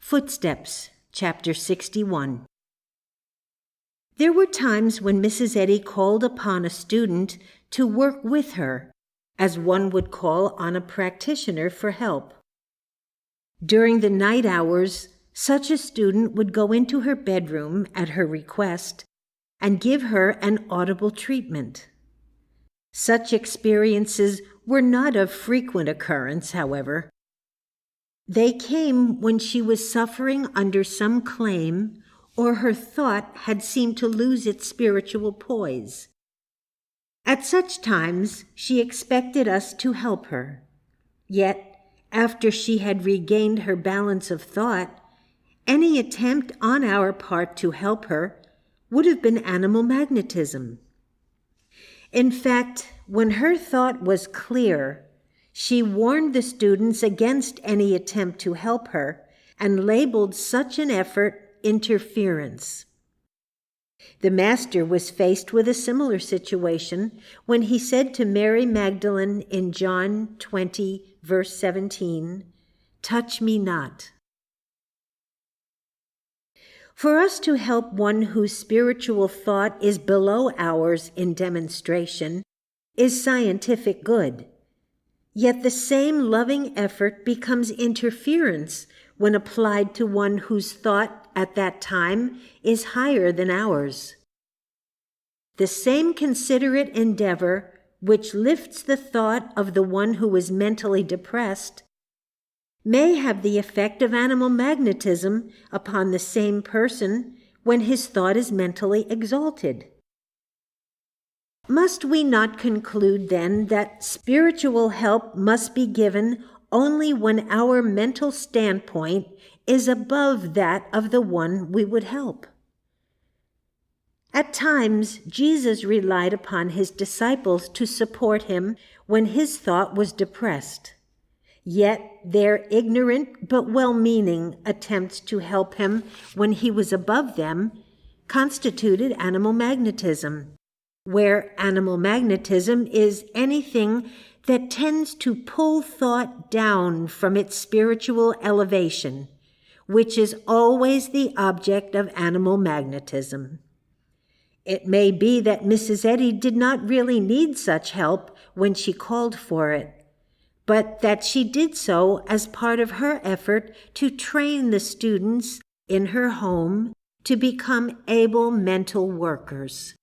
Footsteps, Chapter 61. There were times when Mrs. Eddy called upon a student to work with her, as one would call on a practitioner for help. During the night hours, such a student would go into her bedroom at her request and give her an audible treatment. Such experiences were not of frequent occurrence, however. They came when she was suffering under some claim or her thought had seemed to lose its spiritual poise. At such times, she expected us to help her. Yet, after she had regained her balance of thought, any attempt on our part to help her would have been animal magnetism. In fact, when her thought was clear, she warned the students against any attempt to help her and labeled such an effort interference. The Master was faced with a similar situation when he said to Mary Magdalene in John 20, verse 17, "Touch me not." For us to help one whose spiritual thought is below ours in demonstration is scientific good. Yet the same loving effort becomes interference when applied to one whose thought at that time is higher than ours. The same considerate endeavor which lifts the thought of the one who is mentally depressed may have the effect of animal magnetism upon the same person when his thought is mentally exalted. Must we not conclude, then, that spiritual help must be given only when our mental standpoint is above that of the one we would help? At times, Jesus relied upon his disciples to support him when his thought was depressed. Yet their ignorant but well-meaning attempts to help him when he was above them constituted animal magnetism, where animal magnetism is anything that tends to pull thought down from its spiritual elevation, which is always the object of animal magnetism. It may be that Mrs. Eddy did not really need such help when she called for it, but that she did so as part of her effort to train the students in her home to become able mental workers.